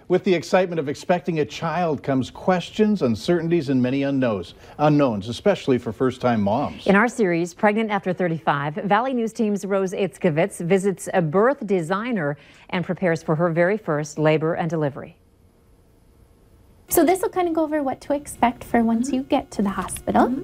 With the excitement of expecting a child comes questions, uncertainties, and many unknowns, especially for first-time moms. In our series, Pregnant After 35, Valley News Team's Rose Itzkovitz visits a birth designer and prepares for her very first labor and delivery. So this will kind of go over what to expect for once you get to the hospital.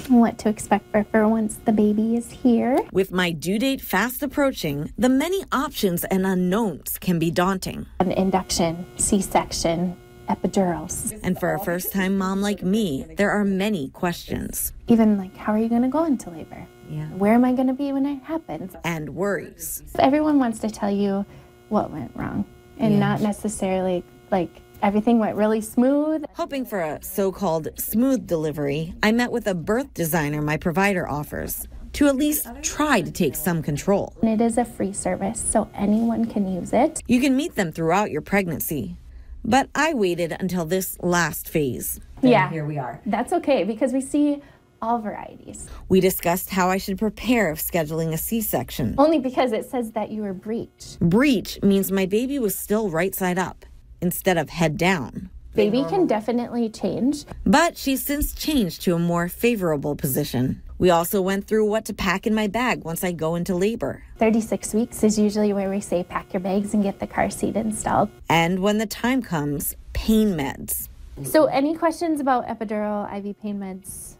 What to expect for once the baby is here. With my due date fast approaching, the many options and unknowns can be daunting. An induction, C-section, epidurals. And for a first-time mom like me, there are many questions. Even like, how are you going to go into labor? Yeah. Where am I going to be when it happens? And worries. Everyone wants to tell you what went wrong and not necessarily like everything went really smooth. Hoping for a so-called smooth delivery, I met with a birth designer my provider offers to at least try to take some control. And it is a free service, so anyone can use it. You can meet them throughout your pregnancy, but I waited until this last phase. Yeah, here we are. That's okay because we see all varieties. We discussed how I should prepare if scheduling a C-section. Only because it says that you were breech. Breech means my baby was still right side up instead of head down. Baby can definitely change. But she's since changed to a more favorable position. We also went through what to pack in my bag once I go into labor. 36 weeks is usually where we say pack your bags and get the car seat installed. And when the time comes, pain meds. So any questions about epidural, IV pain meds,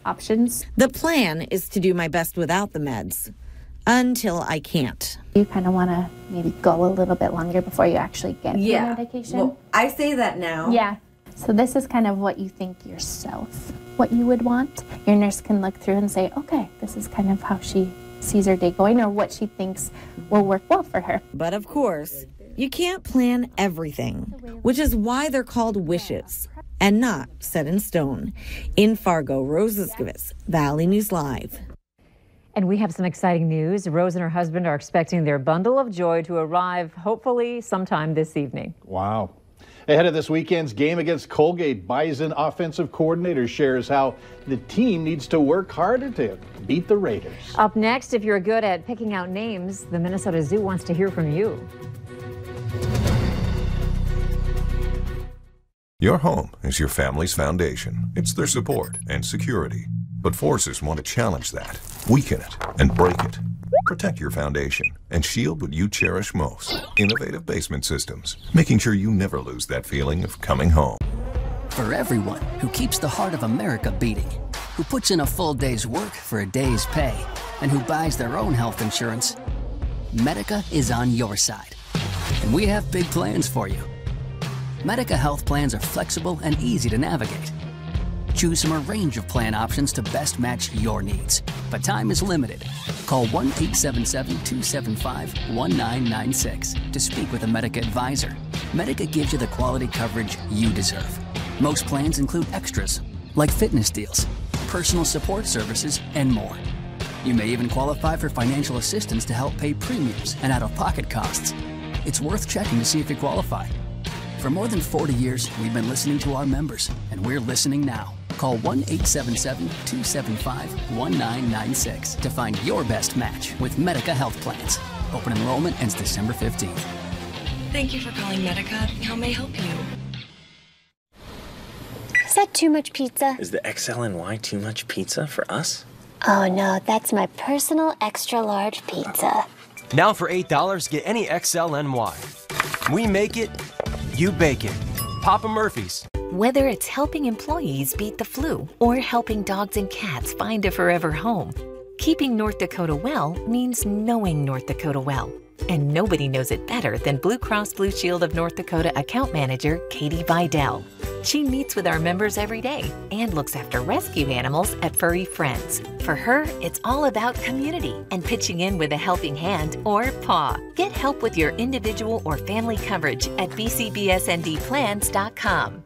options? The plan is to do my best without the meds until I can't. You kind of want to maybe go a little bit longer before you actually get the medication. Well, I say that now. Yeah. So this is kind of what you think yourself, what you would want. Your nurse can look through and say, okay, this is kind of how she sees her day going or what she thinks will work well for her. But of course, you can't plan everything, which is why they're called wishes and not set in stone. In Fargo, Rose Itzkovitz, Valley News Live. And we have some exciting news. Rose and her husband are expecting their bundle of joy to arrive hopefully sometime this evening. Wow. Ahead of this weekend's game against Colgate, Bison offensive coordinator shares how the team needs to work harder to beat the Raiders. Up next, if you're good at picking out names, the Minnesota Zoo wants to hear from you. Your home is your family's foundation. It's their support and security. But forces want to challenge that, weaken it, and break it. Protect your foundation and shield what you cherish most. Innovative basement systems, making sure you never lose that feeling of coming home. For everyone who keeps the heart of America beating, who puts in a full day's work for a day's pay, and who buys their own health insurance, Medica is on your side. And we have big plans for you. Medica health plans are flexible and easy to navigate. Choose from a range of plan options to best match your needs. But time is limited. Call 1-877-275-1996 to speak with a Medica advisor. Medica gives you the quality coverage you deserve. Most plans include extras, like fitness deals, personal support services, and more. You may even qualify for financial assistance to help pay premiums and out-of-pocket costs. It's worth checking to see if you qualify. For more than 40 years, we've been listening to our members, and we're listening now. Call 1-877-275-1996 to find your best match with Medica Health Plans. Open enrollment ends December 15th. Thank you for calling Medica. How may I help you? Is that too much pizza? Is the XL&Y too much pizza for us? Oh no, that's my personal extra large pizza. Now for $8, get any XL&Y. We make it, you bake it. Papa Murphy's. Whether it's helping employees beat the flu or helping dogs and cats find a forever home, keeping North Dakota well means knowing North Dakota well. And nobody knows it better than Blue Cross Blue Shield of North Dakota account manager Katie Vidal. She meets with our members every day and looks after rescue animals at Furry Friends. For her, it's all about community and pitching in with a helping hand or paw. Get help with your individual or family coverage at bcbsndplans.com.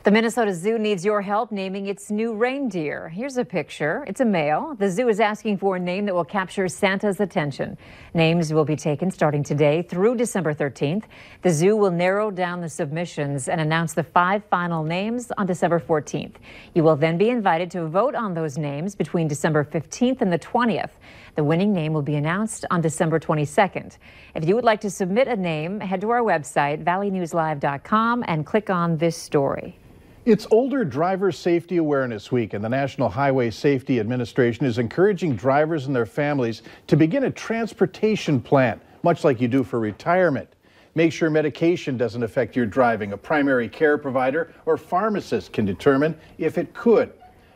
The Minnesota Zoo needs your help naming its new reindeer. Here's a picture. It's a male. The zoo is asking for a name that will capture Santa's attention. Names will be taken starting today through December 13th. The zoo will narrow down the submissions and announce the 5 final names on December 14th. You will then be invited to vote on those names between December 15th and the 20th. The winning name will be announced on December 22nd. If you would like to submit a name, head to our website, valleynewslive.com, and click on this story. It's Older Driver Safety Awareness Week, and the National Highway Safety Administration is encouraging drivers and their families to begin a transportation plan, much like you do for retirement. Make sure medication doesn't affect your driving. A primary care provider or pharmacist can determine if it could.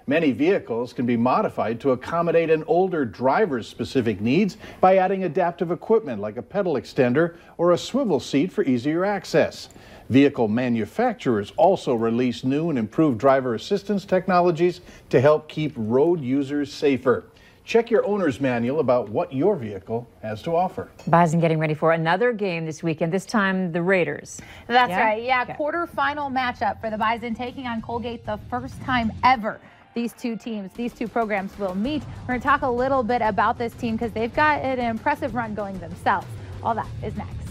Many vehicles can be modified to accommodate an older driver's specific needs by adding adaptive equipment like a pedal extender or a swivel seat for easier access. Vehicle manufacturers also release new and improved driver assistance technologies to help keep road users safer. Check your owner's manual about what your vehicle has to offer. Bison getting ready for another game this weekend, this time the Raiders. That's right, yeah. Okay. Quarterfinal matchup for the Bison taking on Colgate, the first time ever these two programs will meet. We're going to talk a little bit about this team because they've got an impressive run going themselves. All that is next.